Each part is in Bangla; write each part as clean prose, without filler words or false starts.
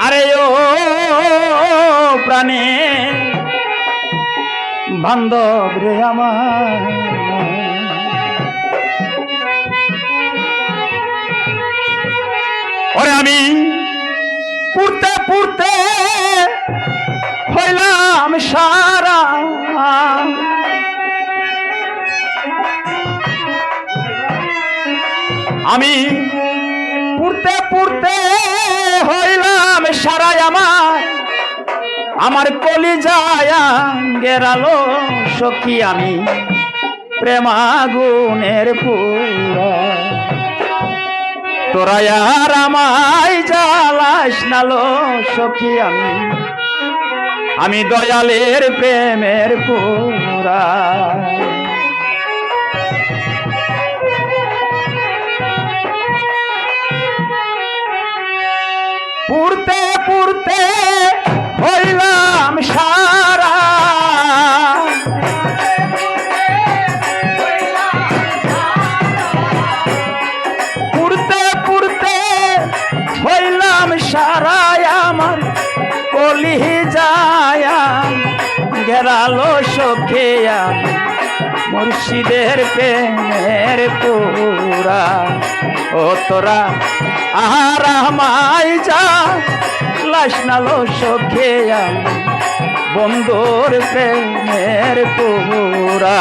আরে ও প্রাণে বান্ধব রে আমার, ওরে আমি পুড়তে পুড়তে হইলাম সারা, আমি পুড়তে পুড়তে হইলাম সারাই আমার কলিজায় গেরালো সখী আমি প্রেমাগুনের পুরা, তোরা আর আমায় জ্বালাস নালো সখী আমি দয়ালের প্রেমের পুরা। পুড়তে পুড়তে হইলাম সারা, পুড়তে পুড়তে হইলাম সারা আমার কলিজায়া গেরালো সখিয়া মুর্শিদের প্রেমের পুরা, ও তোরা আর আমায় জ্বালাস নালো সখিয়া বন্ধুর প্রেমের পুরা।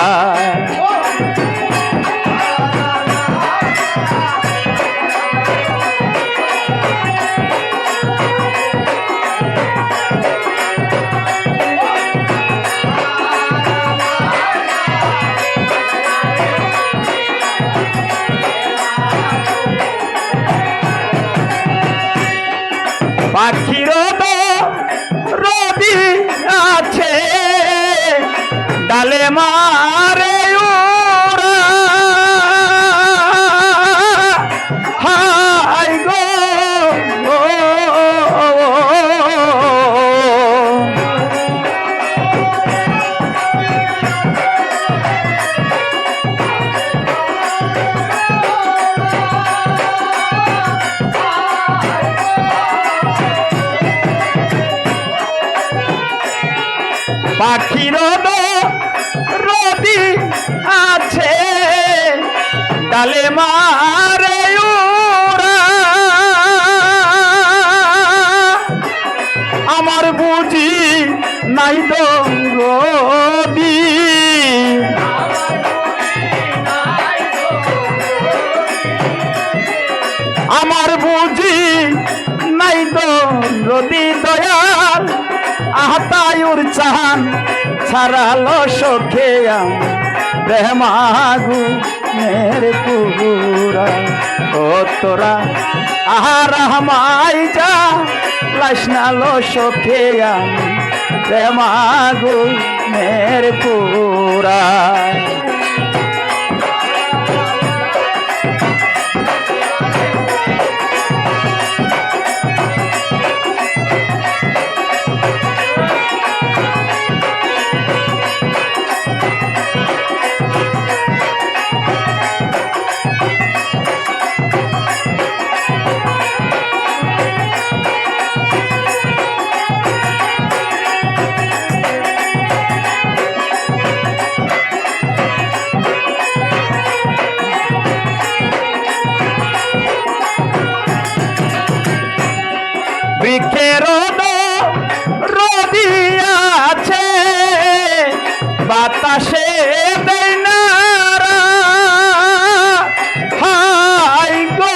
পাখির রবি আছে ডালে মারে ওরা, হাই গো পাখির রবি আছে ডালে মারে ওরা, আমার বুঝি নাই তো রবি, আমার বুঝি নাই তো রবি দয়াল আহতায়ুর চান ছাড়ালো সখিয়া প্রেমাগুনের পুরা, ও তোরা আহার আমায় জ্বালাস নালো সখিয়া প্রেমাগুনের পুরা। বৃক্ষের রবি আছে বাতাসে দেয় নারা, হাই গো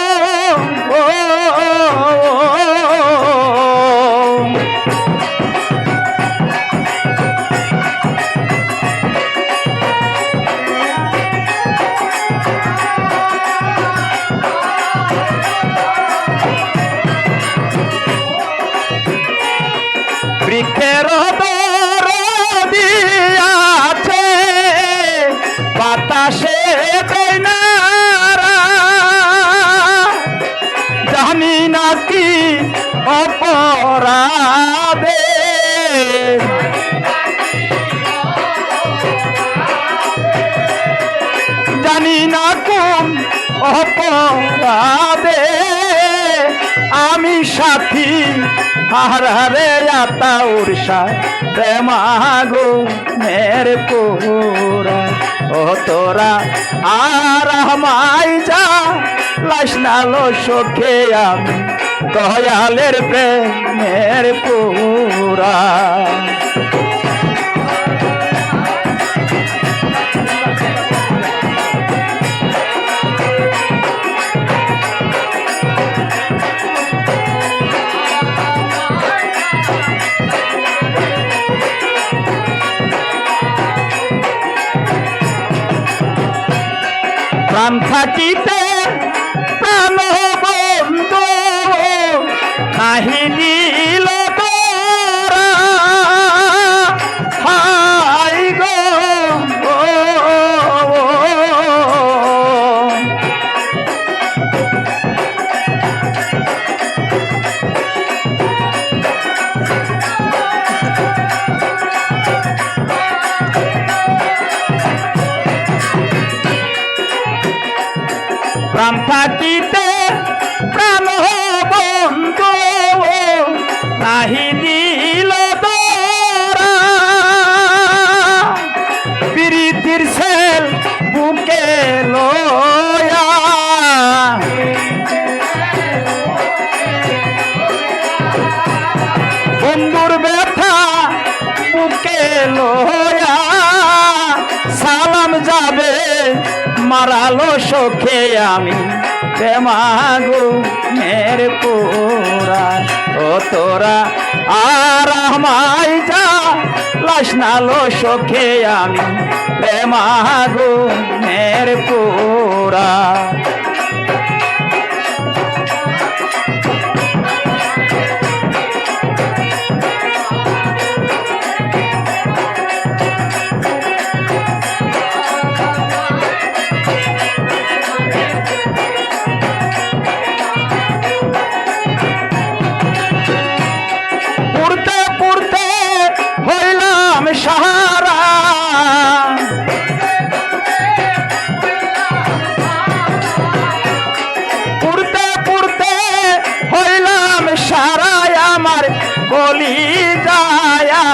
বৃক্ষের রবি আছে বাতাসে দেয় নারা, জানি নাকি অপরাধে জানি না কোন অপরাধে আমি সাথী হারে আতা উর্ষা প্রেমাগো মের পুরা ও তোরা আর আমায় যা লাশ নালো সখে আমি দয়ালের প্রেমের পুরা প্রাণ থাকিতে প্রাণ বন্ধু নাহি দিল তোরা হাই গো প্রাণ থাকিতে প্রাণ বন্ধু নাহি দিল তোরা প্রীতির সেল বুকে লয়া বন্ধুর ব্যথা বুকে লয়া সালাম যাবে মারালো সখে আমি প্রেমাগো মের পুরা ও তোরা আর আমায় যা লাশ নালো সখে আমি প্রেমাগো মের পুরা সাহারা পুড়তে পুড়তে হইলাম সারায় আমার গলি যায়া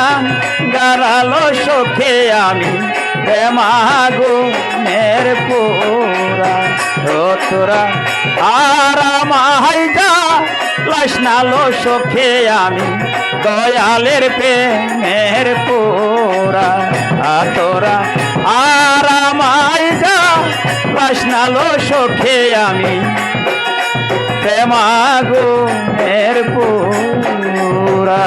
গারালো সখে আমি প্রেমাগো মের পুরা ও তোরা আর আমায় যা লাশ নালো সখে আমি দয়ালের প্রেমের পুরা তোরা আর আমায় যা লাশ নালো সখে আমি প্রেমাগো মের পুরা।